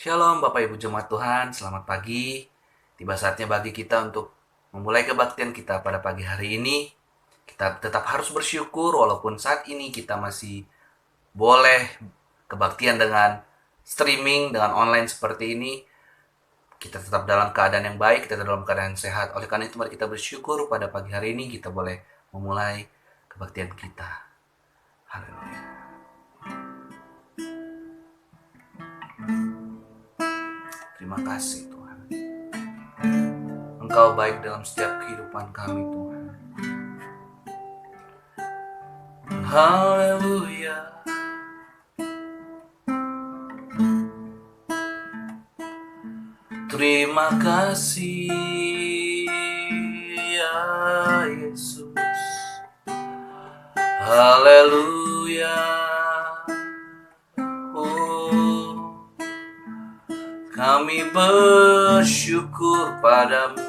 Shalom Bapak Ibu Jemaat Tuhan, selamat pagi. Tiba saatnya bagi kita untuk memulai kebaktian kita pada pagi hari ini. Kita tetap harus bersyukur walaupun saat ini kita masih boleh kebaktian dengan streaming, dengan online seperti ini. Kita tetap dalam keadaan yang baik, kita dalam keadaan yang sehat. Oleh karena itu mari kita bersyukur pada pagi hari ini kita boleh memulai kebaktian kita. Haleluya. Terima kasih Tuhan. Engkau baik dalam setiap kehidupan kami Tuhan. Haleluya. Terima kasih ya Yesus. Haleluya. Kami bersyukur padamu,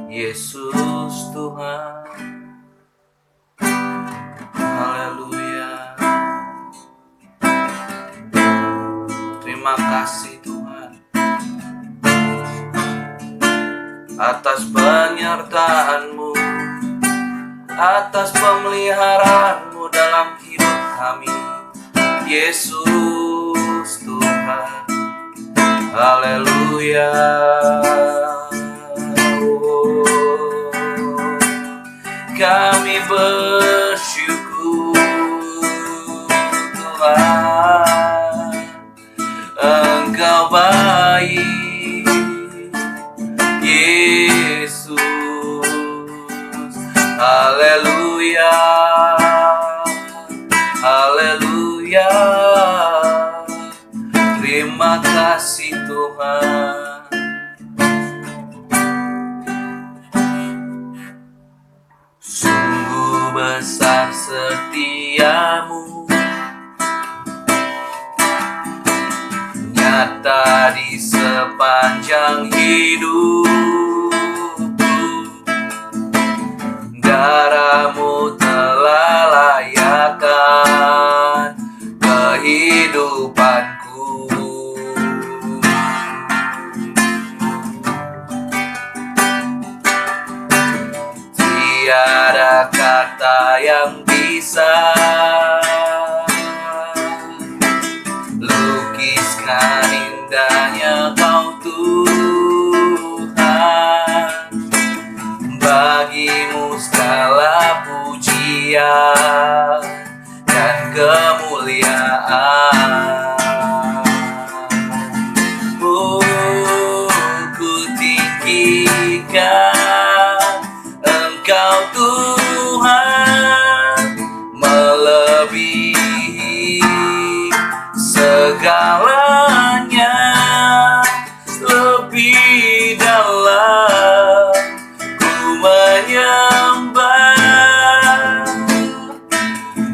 Yesus Tuhan. Haleluya. Terima kasih Tuhan atas penyertaan-Mu, atas pemeliharaanmu dalam hidup kami, Yesus Tuhan. Haleluya. Kami bersyukur Tuhan, Engkau baik Yesus. Haleluya. Haleluya. Terima kasih Tuhan. Sungguh besar setiamu, nyata di sepanjang hidupku. Darah-Mu telah layakkan kehidupanku. Tiada kata yang bisa lukiskan indahnya Kau Tuhan. Bagimu segala pujian dan kemuliaan. Oh, ku tinggikan Engkau Tuhan, melebihi segalanya, lebih dalam ku menyembah,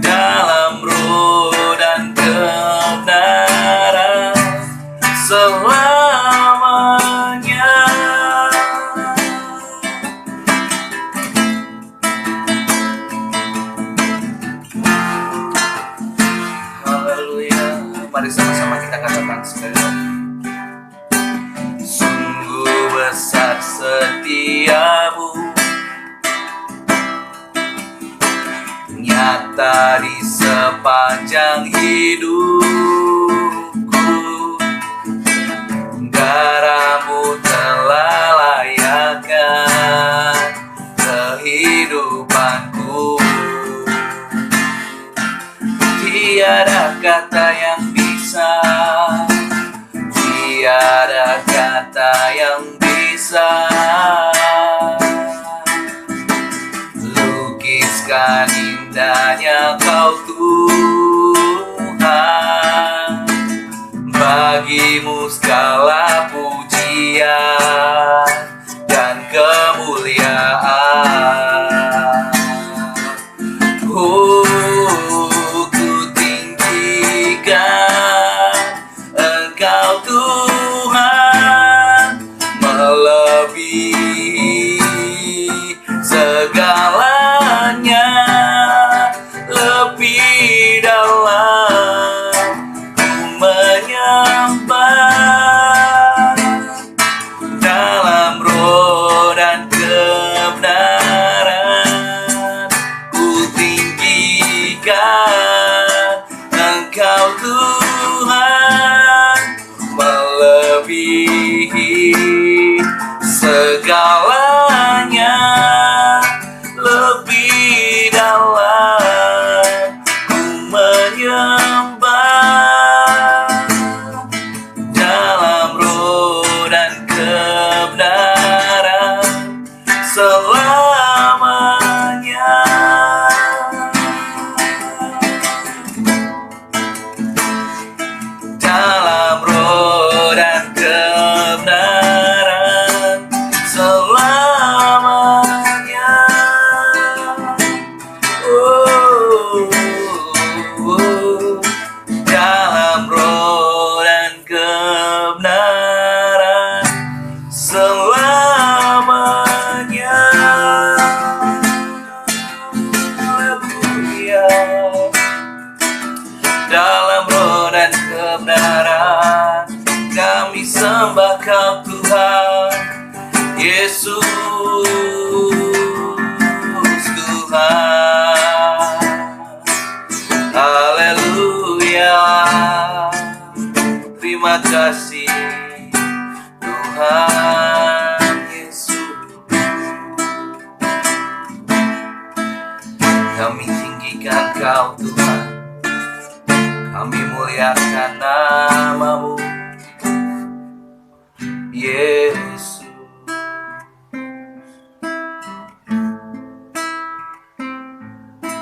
dalam roh dan kebenaran selamanya. Mari sama-sama kita katakan sekali lagi. Sungguh besar setiamu, nyata di sepanjang hidupku. Darah-Mu telah layakkan kehidupanku. Tiada kata yang bisa, tiada kata yang bisa lukiskan indahnya Kau Tuhan. Bagimu segala pujian dan kemuliaan. Oh, Engkau Tuhan, melebihi segalanya, lebih dalam ku menyembah, kebenaran. Kami sembah Kau Tuhan Yesus Tuhan. Haleluya. Terima kasih Tuhan Yesus. Kami tinggikan Kau Tuhan, kami muliakan nama-Mu Yesus.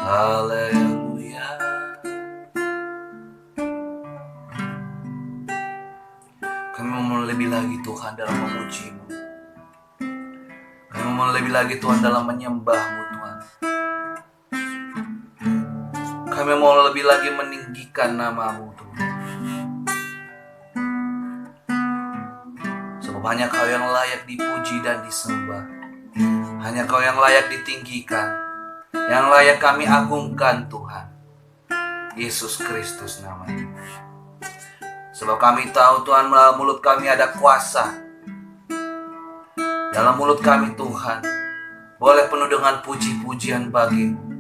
Haleluya. Kami mau lebih lagi Tuhan dalam memuji-Mu. Kami mau lebih lagi Tuhan dalam menyembah-Mu Tuhan. Kami mau lebih lagi meninggikan nama-Mu Tuhan. Sebab hanya Kau yang layak dipuji dan disembah. Hanya Kau yang layak ditinggikan, yang layak kami agungkan Tuhan. Yesus Kristus namanya. Sebab kami tahu Tuhan, dalam mulut kami ada kuasa. Dalam mulut kami Tuhan boleh penuh dengan puji-pujian bagi-Mu.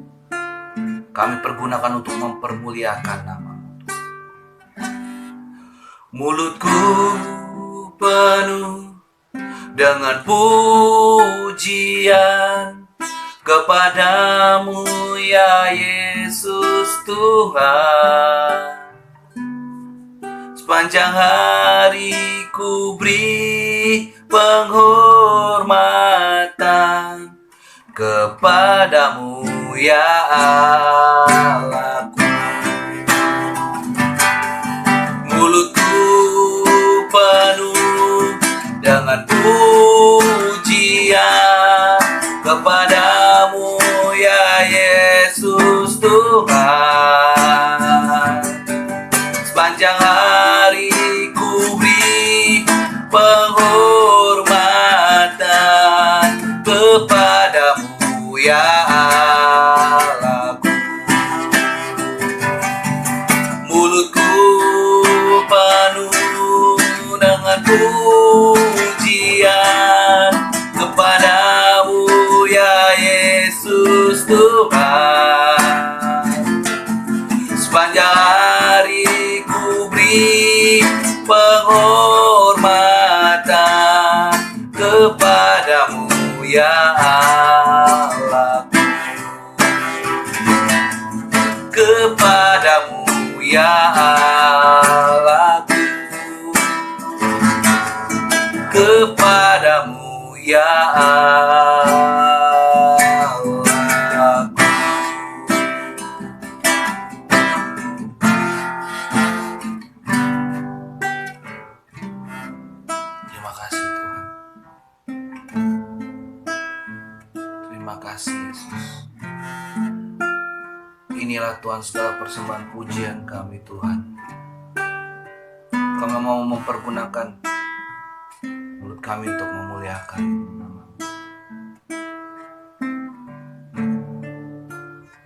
Kami pergunakan untuk mempermuliakan nama-Mu. Mulutku penuh dengan pujian kepadamu ya Yesus Tuhan. Sepanjang hari ku beri penghormatan kepadamu ya Allahku. Mulutku penuh dengan pujian kepadamu ya Yesus Tuhan. Sepanjang hari ku beri penghormatan kepadamu ya Allahku. Mulutku penuh dengan pujian kepadamu ya Yesus Tuhan. Sepanjang hari ku beri penghormatan kepadamu ya Allahku. Kepadamu ya Allahku. Kepadamu ya Allahku. Terima kasih Tuhan. Terima kasih Yesus. Inilah Tuhan segala persembahan pujian kami Tuhan. Kami mau mempergunakan mulut kami untuk memuliakan nama-Mu.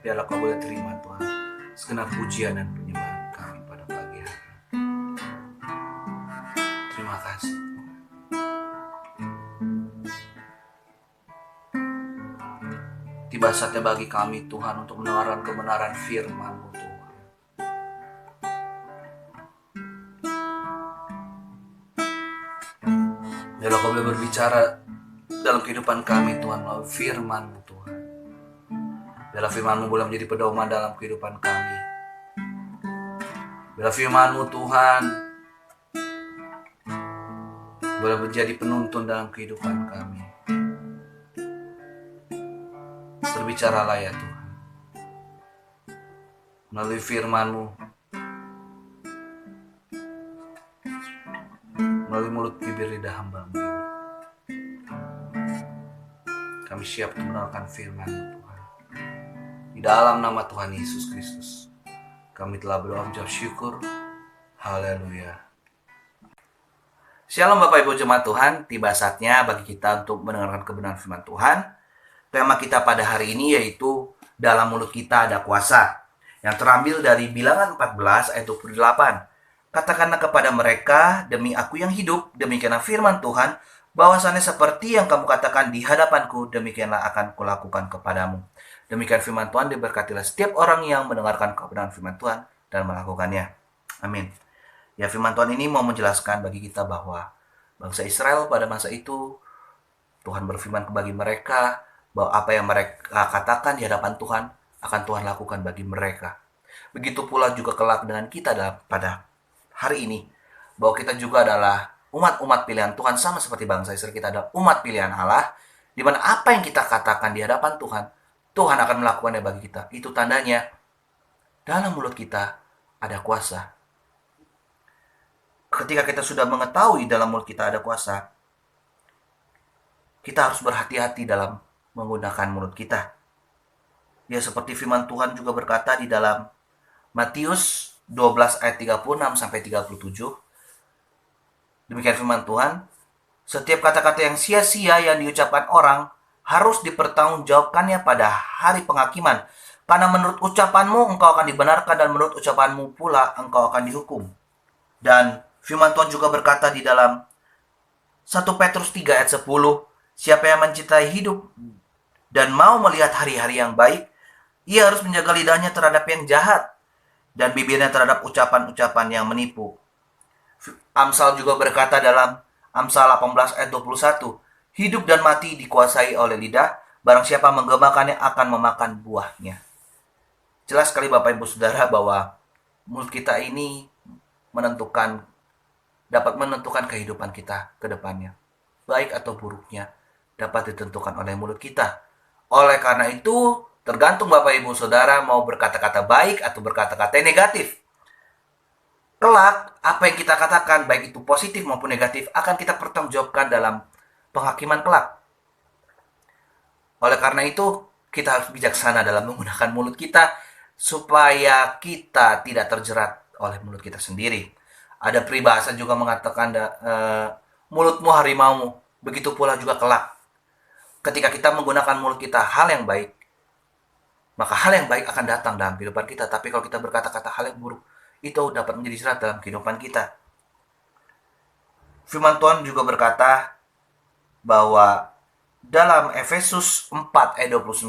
Biarlah Kau boleh terima Tuhan segenap pujian dan penyembahan kami pada pagi hari. Terima kasih. Tiba saatnya bagi kami Tuhan untuk mendengarkan kebenaran firman-Mu Tuhan. Biarlah Kau boleh berbicara dalam kehidupan kami Tuhan melalui firman-Mu Tuhan. Biarlah firman-Mu boleh menjadi pedoman dalam kehidupan kami. Biarlah firman-Mu Tuhan boleh menjadi penuntun dalam kehidupan kami. Berbicaralah ya Tuhan melalui firman-Mu, melalui mulut bibir lidah hamba-Mu ini. Kami siap untuk mendengarkan firman-Mu Tuhan. Di dalam nama Tuhan Yesus Kristus kami telah berdoa mengucap syukur. Haleluya. Shalom Bapak Ibu Jemaat Tuhan. Tiba saatnya bagi kita untuk mendengarkan kebenaran firman Tuhan. Tema kita pada hari ini yaitu dalam mulut kita ada kuasa, yang terambil dari Bilangan 14 ayat 28. Katakanlah kepada mereka, demi aku yang hidup, demikianlah firman Tuhan, bahwasannya seperti yang kamu katakan di hadapanku, demikianlah akan kulakukan kepadamu. Demikian firman Tuhan, diberkatilah setiap orang yang mendengarkan kebenaran firman Tuhan dan melakukannya. Amin. Ya, firman Tuhan ini mau menjelaskan bagi kita bahwa bangsa Israel pada masa itu, Tuhan berfirman bagi mereka bahwa apa yang mereka katakan di hadapan Tuhan akan Tuhan lakukan bagi mereka. Begitu pula juga kelak dengan kita pada hari ini, bahwa kita juga adalah umat-umat pilihan Tuhan, sama seperti bangsa Israel. Kita adalah umat pilihan Allah, di mana apa yang kita katakan di hadapan Tuhan, Tuhan akan melakukannya bagi kita. Itu tandanya dalam mulut kita ada kuasa. Ketika kita sudah mengetahui dalam mulut kita ada kuasa, kita harus berhati-hati dalam menggunakan mulut kita. Ya, seperti firman Tuhan juga berkata di dalam Matius 12 ayat 36 sampai 37. Demikian firman Tuhan, setiap kata-kata yang sia-sia yang diucapkan orang harus dipertanggungjawabkannya pada hari penghakiman. Karena menurut ucapanmu engkau akan dibenarkan dan menurut ucapanmu pula engkau akan dihukum. Dan firman Tuhan juga berkata di dalam 1 Petrus 3 ayat 10, siapa yang mencintai hidup dan mau melihat hari-hari yang baik, ia harus menjaga lidahnya terhadap yang jahat dan bibirnya terhadap ucapan-ucapan yang menipu. Amsal juga berkata dalam Amsal 18 ayat 21, hidup dan mati dikuasai oleh lidah, barang siapa menggemakannya akan memakan buahnya. Jelas sekali Bapak Ibu Saudara bahwa mulut kita ini dapat menentukan kehidupan kita ke depannya. Baik atau buruknya dapat ditentukan oleh mulut kita. Oleh karena itu, tergantung Bapak Ibu Saudara mau berkata-kata baik atau berkata-kata negatif. Kelak, apa yang kita katakan, baik itu positif maupun negatif, akan kita pertanggungjawabkan dalam penghakiman kelak. Oleh karena itu, kita harus bijaksana dalam menggunakan mulut kita, supaya kita tidak terjerat oleh mulut kita sendiri. Ada peribahasa juga mengatakan, mulutmu harimaumu, begitu pula juga kelak. Ketika kita menggunakan mulut kita hal yang baik, maka hal yang baik akan datang dalam kehidupan kita. Tapi kalau kita berkata-kata hal yang buruk, itu dapat menjadi serat dalam kehidupan kita. Firman Tuhan juga berkata bahwa dalam Efesus 4 ayat 29,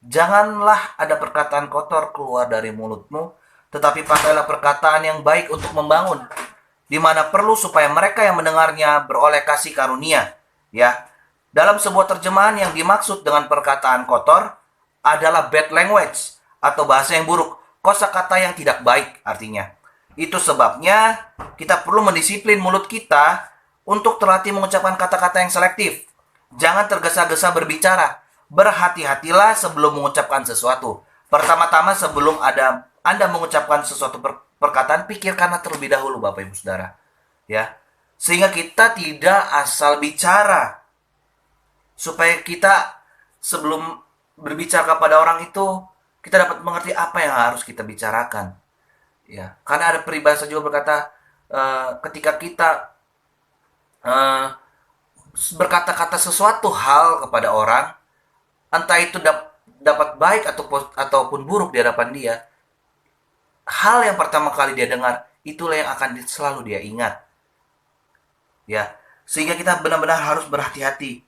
janganlah ada perkataan kotor keluar dari mulutmu, tetapi pakailah perkataan yang baik untuk membangun, di mana perlu supaya mereka yang mendengarnya beroleh kasih karunia. Ya, dalam sebuah terjemahan yang dimaksud dengan perkataan kotor adalah bad language atau bahasa yang buruk, kosakata yang tidak baik artinya. Itu sebabnya kita perlu mendisiplin mulut kita untuk terlatih mengucapkan kata-kata yang selektif. Jangan tergesa-gesa berbicara. Berhati-hatilah sebelum mengucapkan sesuatu. Pertama-tama sebelum Anda mengucapkan sesuatu perkataan, pikirkanlah terlebih dahulu Bapak Ibu Saudara. Ya. Sehingga kita tidak asal bicara. Supaya kita sebelum berbicara kepada orang itu, kita dapat mengerti apa yang harus kita bicarakan. Ya, karena ada peribahasa juga berkata, ketika kita berkata-kata sesuatu hal kepada orang, entah itu dapat baik ataupun buruk di hadapan dia, hal yang pertama kali dia dengar, itulah yang akan selalu dia ingat. Ya, sehingga kita benar-benar harus berhati-hati.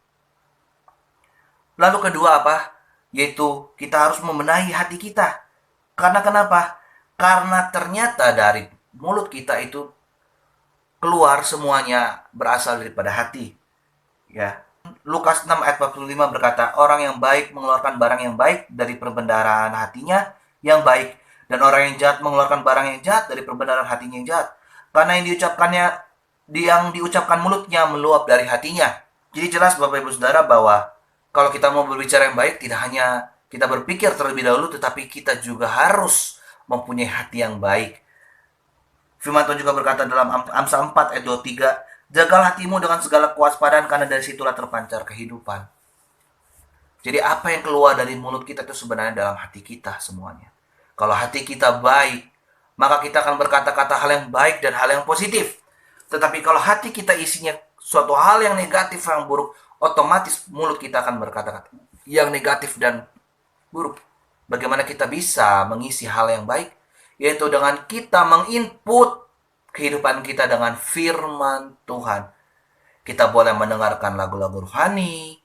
Lalu kedua apa? Yaitu kita harus membenahi hati kita. Karena kenapa? Karena ternyata dari mulut kita itu keluar semuanya berasal daripada hati. Ya. Lukas 6 ayat 45 berkata, orang yang baik mengeluarkan barang yang baik dari perbendaharaan hatinya yang baik, dan orang yang jahat mengeluarkan barang yang jahat dari perbendaharaan hatinya yang jahat. Karena yang diucapkan mulutnya meluap dari hatinya. Jadi jelas Bapak Ibu Saudara bahwa kalau kita mau berbicara yang baik, tidak hanya kita berpikir terlebih dahulu, tetapi kita juga harus mempunyai hati yang baik. Firman Tuhan juga berkata dalam Amsal 4 ayat 23, jagalah hatimu dengan segala kewaspadaan, karena dari situlah terpancar kehidupan. Jadi apa yang keluar dari mulut kita itu sebenarnya dalam hati kita semuanya. Kalau hati kita baik, maka kita akan berkata-kata hal yang baik dan hal yang positif. Tetapi kalau hati kita isinya suatu hal yang negatif, yang buruk, otomatis mulut kita akan berkata-kata yang negatif dan buruk. Bagaimana kita bisa mengisi hal yang baik? Yaitu dengan kita menginput kehidupan kita dengan firman Tuhan. Kita boleh mendengarkan lagu-lagu rohani,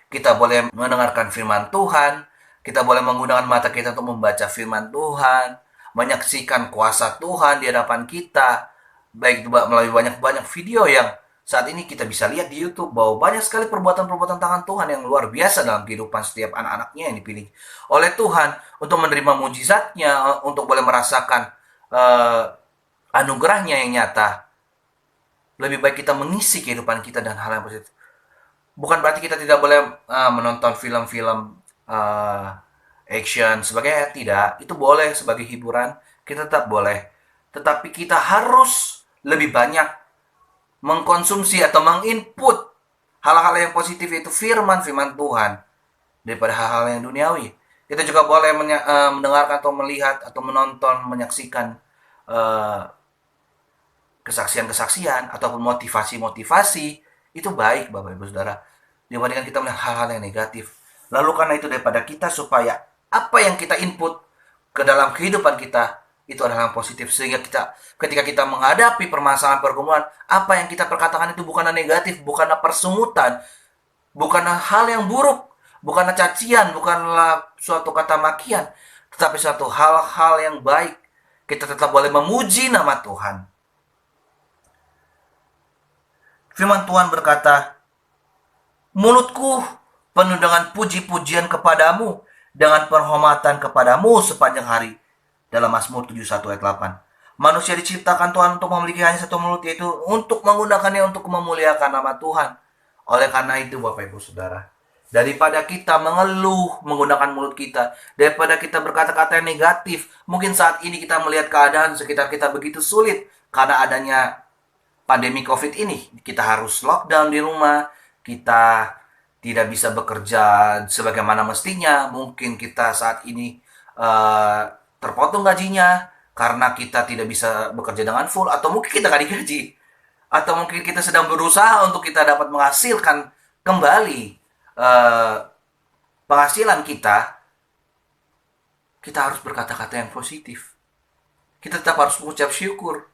kita boleh mendengarkan firman Tuhan, kita boleh menggunakan mata kita untuk membaca firman Tuhan, menyaksikan kuasa Tuhan di hadapan kita, baik itu melalui banyak-banyak video yang saat ini kita bisa lihat di YouTube bahwa banyak sekali perbuatan-perbuatan tangan Tuhan yang luar biasa dalam kehidupan setiap anak-anaknya yang dipilih oleh Tuhan untuk menerima mujizatnya, untuk boleh merasakan anugerahnya yang nyata. Lebih baik kita mengisi kehidupan kita dengan hal yang positif. Bukan berarti kita tidak boleh menonton film-film action sebagainya, tidak. Itu boleh sebagai hiburan, kita tetap boleh. Tetapi kita harus lebih banyak mengkonsumsi atau menginput hal-hal yang positif, yaitu firman-firman Tuhan, daripada hal-hal yang duniawi. Kita juga boleh mendengarkan atau melihat atau menonton, menyaksikan kesaksian-kesaksian ataupun motivasi-motivasi. Itu baik, Bapak Ibu Saudara, dibandingkan kita melihat hal-hal yang negatif. Lalu karena itu, daripada kita supaya apa yang kita input ke dalam kehidupan kita itu adalah yang positif, sehingga kita ketika kita menghadapi permasalahan pergumulan, apa yang kita perkatakan itu bukanlah negatif, bukanlah persungutan, bukanlah hal yang buruk, bukanlah cacian, bukanlah suatu kata makian, tetapi suatu hal-hal yang baik. Kita tetap boleh memuji nama Tuhan. Firman Tuhan berkata, mulutku penuh dengan puji-pujian kepadamu, dengan penghormatan kepadamu sepanjang hari. Dalam Mazmur 71 ayat 8. Manusia diciptakan Tuhan untuk memiliki hanya satu mulut, yaitu untuk menggunakannya untuk memuliakan nama Tuhan. Oleh karena itu, Bapak Ibu Saudara, daripada kita mengeluh menggunakan mulut kita, daripada kita berkata-kata yang negatif, mungkin saat ini kita melihat keadaan sekitar kita begitu sulit karena adanya pandemi COVID ini. Kita harus lockdown di rumah, kita tidak bisa bekerja sebagaimana mestinya. Mungkin kita saat ini terpotong gajinya karena kita tidak bisa bekerja dengan full, atau mungkin kita nggak digaji, atau mungkin kita sedang berusaha untuk kita dapat menghasilkan kembali penghasilan kita. Kita harus berkata-kata yang positif. Kita tetap harus mengucap syukur,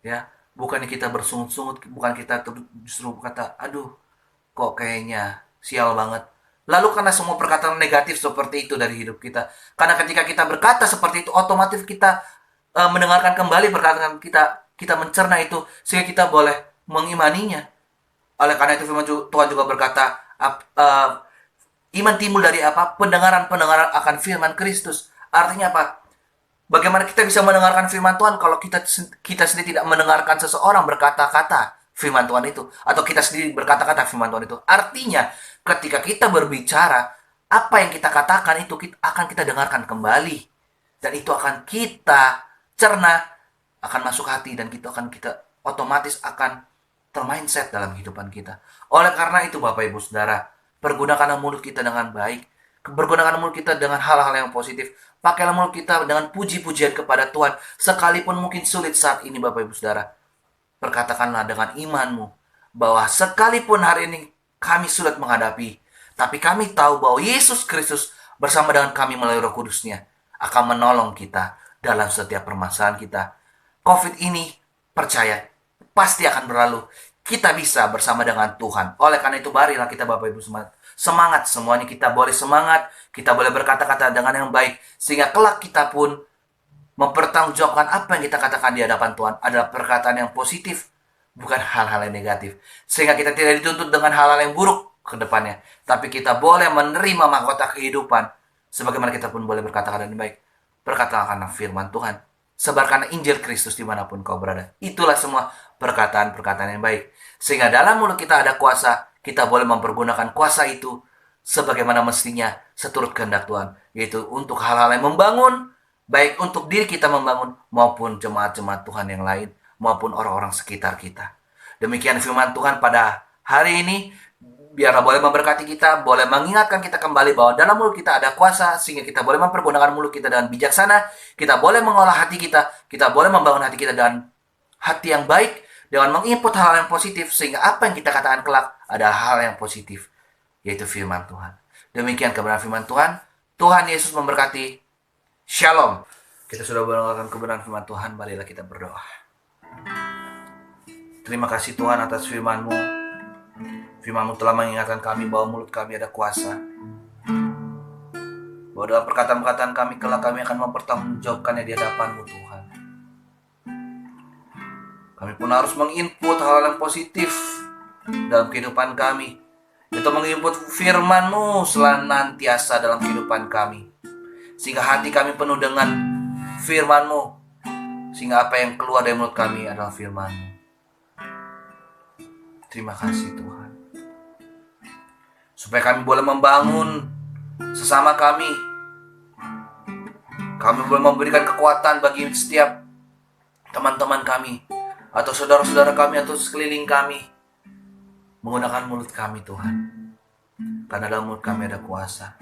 ya. Bukannya kita bersungut-sungut, bukan kita justru berkata, aduh, kok kayaknya sial banget. Lalu karena semua perkataan negatif seperti itu dari hidup kita, karena ketika kita berkata seperti itu, otomatis kita mendengarkan kembali perkataan kita, kita mencerna itu, sehingga kita boleh mengimaninya. Oleh karena itu firman Tuhan juga berkata, iman timbul dari apa? Pendengaran akan firman Kristus. Artinya apa? Bagaimana kita bisa mendengarkan firman Tuhan kalau kita sendiri tidak mendengarkan seseorang berkata-kata firman Tuhan itu, atau kita sendiri berkata-kata firman Tuhan itu? Artinya, ketika kita berbicara, apa yang kita katakan itu akan kita dengarkan kembali, dan itu akan kita cerna, akan masuk hati, dan kita otomatis akan termindset dalam kehidupan kita. Oleh karena itu, Bapak Ibu Saudara, pergunakan mulut kita dengan baik, pergunakan mulut kita dengan hal-hal yang positif. Pakailah mulut kita dengan puji-pujian kepada Tuhan, sekalipun mungkin sulit saat ini, Bapak Ibu Saudara. Berkatakanlah dengan imanmu bahwa sekalipun hari ini kami sulit menghadapi, tapi kami tahu bahwa Yesus Kristus bersama dengan kami melalui Roh Kudus-Nya akan menolong kita dalam setiap permasalahan kita. COVID ini, percaya, pasti akan berlalu. Kita bisa bersama dengan Tuhan. Oleh karena itu, marilah kita, Bapak Ibu, semangat semuanya. Kita boleh semangat, kita boleh berkata-kata dengan yang baik, sehingga kelak kita pun mempertanggungjawabkan apa yang kita katakan di hadapan Tuhan adalah perkataan yang positif, bukan hal-hal yang negatif. Sehingga kita tidak dituntut dengan hal-hal yang buruk ke depannya, tapi kita boleh menerima mahkota kehidupan, sebagaimana kita pun boleh berkata-kata yang baik. Berkatakanlah firman Tuhan, sebarkanlah Injil Kristus dimanapun kau berada. Itulah semua perkataan-perkataan yang baik. Sehingga dalam mulut kita ada kuasa, kita boleh mempergunakan kuasa itu sebagaimana mestinya, seturut kehendak Tuhan, yaitu untuk hal-hal yang membangun, baik untuk diri kita membangun, maupun jemaat-jemaat Tuhan yang lain, maupun orang-orang sekitar kita. Demikian firman Tuhan pada hari ini. Biarlah boleh memberkati kita, boleh mengingatkan kita kembali bahwa dalam mulut kita ada kuasa, sehingga kita boleh mempergunakan mulut kita dengan bijaksana. Kita boleh mengolah hati kita boleh membangun hati kita dengan hati yang baik, dengan menginput hal yang positif, sehingga apa yang kita katakan kelak ada hal yang positif, yaitu firman Tuhan. Demikian kebenaran firman Tuhan. Tuhan Yesus memberkati. Shalom. Kita sudah mendengarkan kebenaran firman Tuhan, marilah kita berdoa. Terima kasih Tuhan atas firman-Mu. Firman-Mu telah mengingatkan kami bahwa mulut kami ada kuasa. Bahwa dalam perkataan-perkataan kami kelak kami akan mempertanggungjawabkannya di hadapan-Mu Tuhan. Kami pun harus menginput hal-hal yang positif dalam kehidupan kami. Itu menginput firman-Mu senantiasa dalam kehidupan kami. Sehingga hati kami penuh dengan firman-Mu. Sehingga apa yang keluar dari mulut kami adalah firman-Mu. Terima kasih Tuhan. Supaya kami boleh membangun sesama kami. Kami boleh memberikan kekuatan bagi setiap teman-teman kami, atau saudara-saudara kami, atau sekeliling kami. Menggunakan mulut kami Tuhan. Karena dalam mulut kami ada kuasa.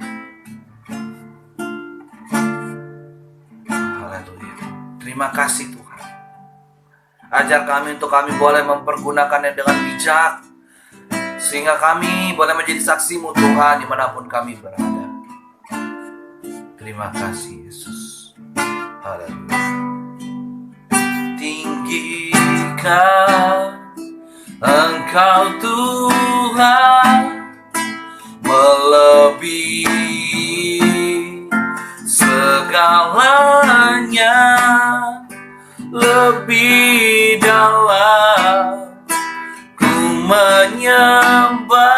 Haleluya. Terima kasih Tuhan. Ajar kami untuk kami boleh mempergunakannya dengan bijak. Sehingga kami boleh menjadi saksi-Mu Tuhan dimanapun kami berada. Terima kasih Yesus. Haleluya. Tinggikan Engkau Tuhan, melebihi segalanya, lebih dalam ku menyembah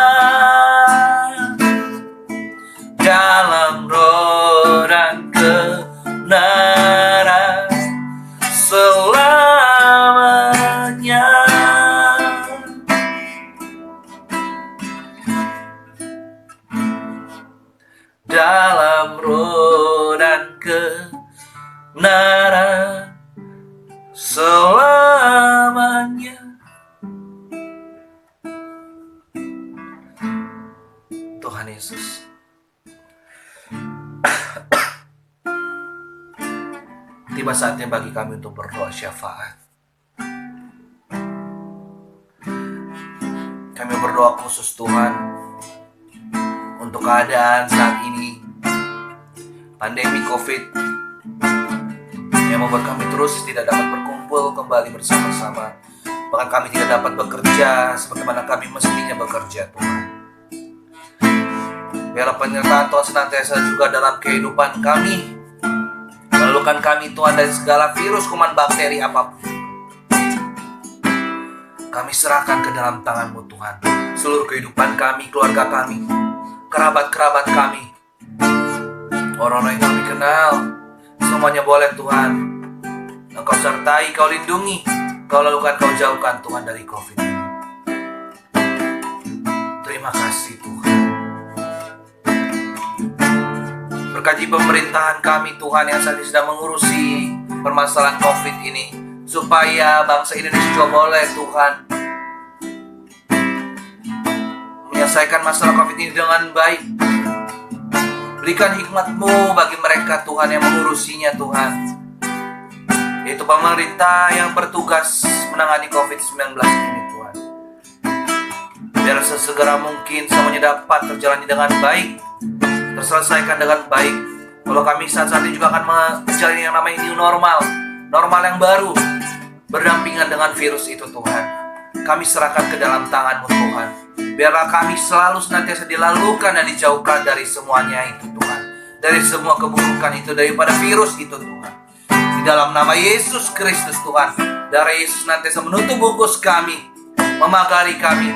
dalam roh dan kebenaran selamanya. Dalam roh dan kebenaran selamanya. Tuhan Yesus, tiba saatnya bagi kami untuk berdoa syafaat. Kami berdoa khusus Tuhan untuk keadaan saat ini, pandemi COVID yang membuat kami terus tidak dapat berkumpul kembali bersama-sama. Bahkan kami tidak dapat bekerja sebagaimana kami mestinya bekerja Tuhan. Biarlah penyertaan Tuhan senantiasa juga dalam kehidupan kami. Meluluhkan kami Tuhan dari segala virus, kuman, bakteri apapun. Kami serahkan ke dalam tangan-Mu Tuhan. Seluruh kehidupan kami, keluarga kami, kerabat-kerabat kami, orang-orang yang kami kenal, semuanya boleh Tuhan Engkau sertai, Kau lindungi, Kau lakukan, Kau jauhkan Tuhan dari COVID ini. Terima kasih Tuhan. Berkati pemerintahan kami Tuhan yang saat ini sedang mengurusi permasalahan COVID ini, supaya bangsa Indonesia juga boleh Tuhan menyelesaikan masalah COVID ini dengan baik. Berikan hikmat-Mu bagi mereka Tuhan yang mengurusinya Tuhan, yaitu pemerintah yang bertugas menangani COVID-19 ini Tuhan. Biar sesegera mungkin semuanya dapat terjalani dengan baik, terselesaikan dengan baik. Kalau kami saat ini juga akan menjalani yang namanya new normal, normal yang baru, berdampingan dengan virus itu Tuhan. Kami serahkan ke dalam tangan-Mu Tuhan. Biarlah kami selalu senantiasa dilalukan dan dijauhkan dari semuanya itu Tuhan, dari semua keburukan itu, daripada virus itu Tuhan. Di dalam nama Yesus Kristus Tuhan, darah Yesus senantiasa menutup bungkus kami, memagari kami,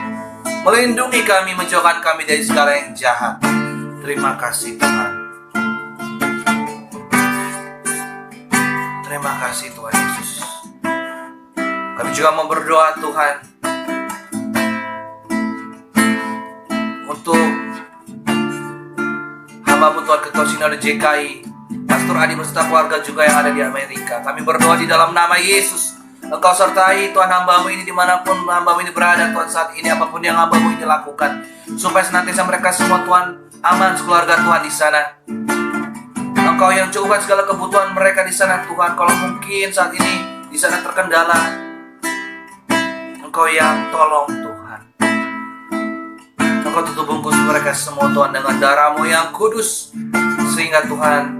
melindungi kami, menjauhkan kami dari segala yang jahat. Terima kasih Tuhan. Terima kasih Tuhan Yesus. Kami juga mau berdoa Tuhan untuk hamba-Mu Tuhan, Ketua Sinode JKI, Pastor Adi beserta keluarga juga yang ada di Amerika. Kami berdoa di dalam nama Yesus, Engkau sertai Tuhan hamba-Mu ini dimanapun hamba-Mu ini berada Tuhan saat ini, apapun yang hamba-Mu ini lakukan, supaya senantiasa mereka semua Tuhan aman, keluarga Tuhan di sana. Engkau yang cukupkan segala kebutuhan mereka di sana Tuhan. Kalau mungkin saat ini di sana terkendala, Engkau yang tolong Tuhan. Engkau tutup bungkus mereka semua Tuhan dengan darah-Mu yang kudus, sehingga Tuhan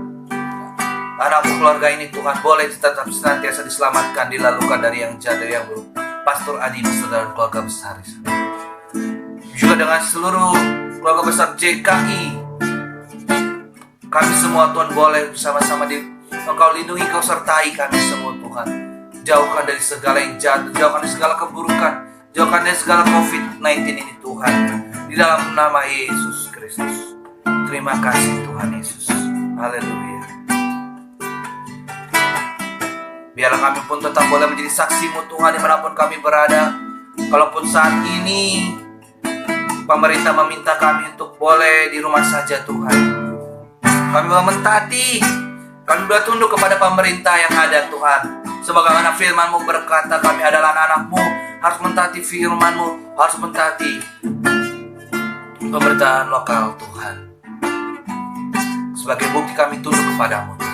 Anakmu keluarga ini Tuhan boleh tetap senantiasa diselamatkan, dilalukan dari yang jahat, dari yang buruk. Pastor Adi beserta dan keluarga besar. Juga dengan seluruh keluarga besar JKI. Kami semua Tuhan boleh bersama-sama Engkau lindungi, Engkau sertai kami semua Tuhan. Jauhkan dari segala yang jahat, jauhkan dari segala keburukan, jauhkan dari segala COVID-19 ini Tuhan. Di dalam nama Yesus Kristus. Terima kasih Tuhan Yesus. Haleluya. Biarlah kami pun tetap boleh menjadi saksi-Mu Tuhan dimanapun kami berada. Kalaupun saat ini pemerintah meminta kami untuk boleh di rumah saja Tuhan, kami boleh mentaati, kami boleh tunduk kepada pemerintah yang ada Tuhan. Sebagaimana firman-Mu berkata, kami adalah anak-Mu, harus mentaati firman-Mu, harus mentaati pemerintahan lokal Tuhan. Sebagai bukti kami tunduk kepadamu Tuhan.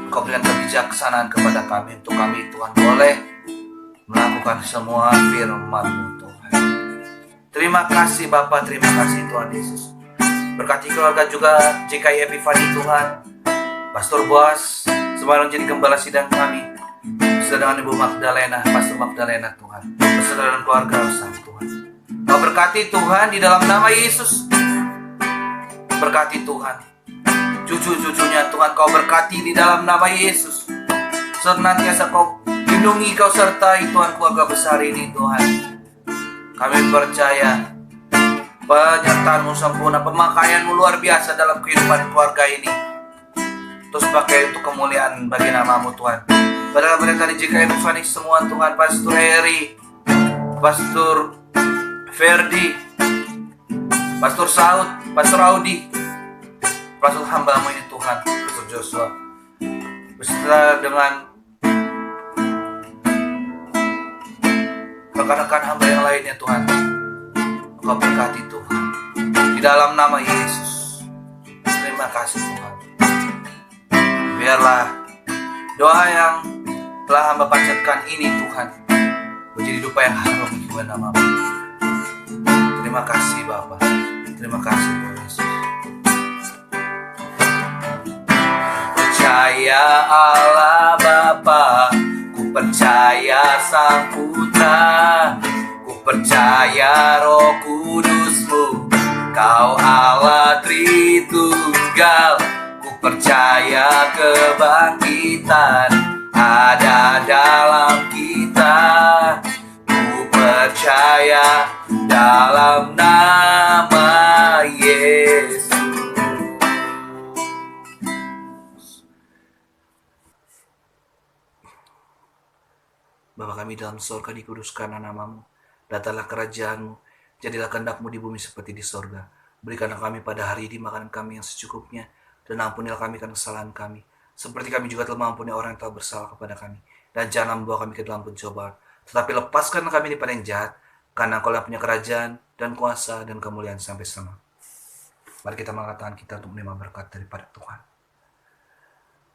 Engkau berikan kebijaksanaan kepada kami, untuk kami Tuhan boleh melakukan semua firman-Mu Tuhan. Terima kasih Bapa, terima kasih Tuhan Yesus. Berkati keluarga juga JKI Epifani Tuhan. Pastor Boas semalam jadi gembala sidang kami, beserta dengan Ibu Magdalena, Pastor Magdalena Tuhan, beserta dengan keluarga besar Tuhan. Kau berkati Tuhan di dalam nama Yesus. Berkati Tuhan cucu-cucunya Tuhan, Kau berkati di dalam nama Yesus. Senantiasa Kau lindungi, Kau sertai Tuhan keluarga besar ini Tuhan. Kami percaya penyertaan-Mu sempurna, pemakaian-Mu luar biasa dalam kehidupan keluarga ini. Terus pakai untuk kemuliaan bagi nama-Mu Tuhan. Padahal mereka di JKI Epifani semua Tuhan, Pastor Heri, Pastor Ferdi, Pastor Saud, Pastor Audi, Pastor hamba-Mu ini Tuhan, Pastor Joshua, beserta dengan rekan-rekan hamba yang lainnya Tuhan. Engkau berkati Tuhan di dalam nama Yesus. Terima kasih Tuhan. Biarlah doa yang telah hamba panjatkan ini Tuhan menjadi dupa yang harum bagi nama-Mu. Terima kasih Bapa. Terima kasih Tuhan Yesus. Percaya Allah Bapa, ku percaya Sang Putra, ku percaya Roh Kudus-Mu, Kau Allah Tritunggal. Ku percaya kebangkitan ada dalam kita. Ku percaya dalam nama Yesus. Bapa kami dalam sorga, dikuduskanlah nama-Mu, datanglah kerajaan-Mu, jadilah kehendak-Mu di bumi seperti di sorga. Berikanlah kami pada hari ini makanan kami yang secukupnya, dan ampunilah kami kan kesalahan kami, seperti kami juga telah mengampuni orang yang telah bersalah kepada kami. Dan jangan membawa kami ke dalam pencobaan, tetapi lepaskanlah kami daripada yang jahat, karena Engkau punya kerajaan dan kuasa dan kemuliaan sampai selama. Mari kita mengatakan kita untuk menerima berkat daripada Tuhan.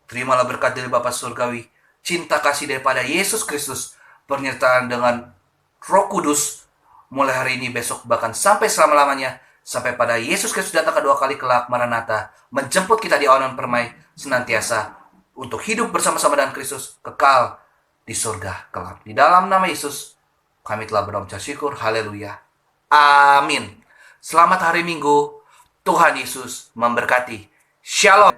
Terimalah berkat dari Bapa Surgawi, cinta kasih daripada Yesus Kristus, penyertaan dengan Roh Kudus, mulai hari ini, besok, bahkan sampai selama-lamanya, sampai pada Yesus Kristus datang kedua kali kelak, Maranatha, menjemput kita di awan permai, senantiasa untuk hidup bersama-sama dengan Kristus, kekal di surga kelak. Di dalam nama Yesus, kami telah berdoa mengucap syukur. Haleluya. Amin. Selamat hari Minggu. Tuhan Yesus memberkati. Shalom.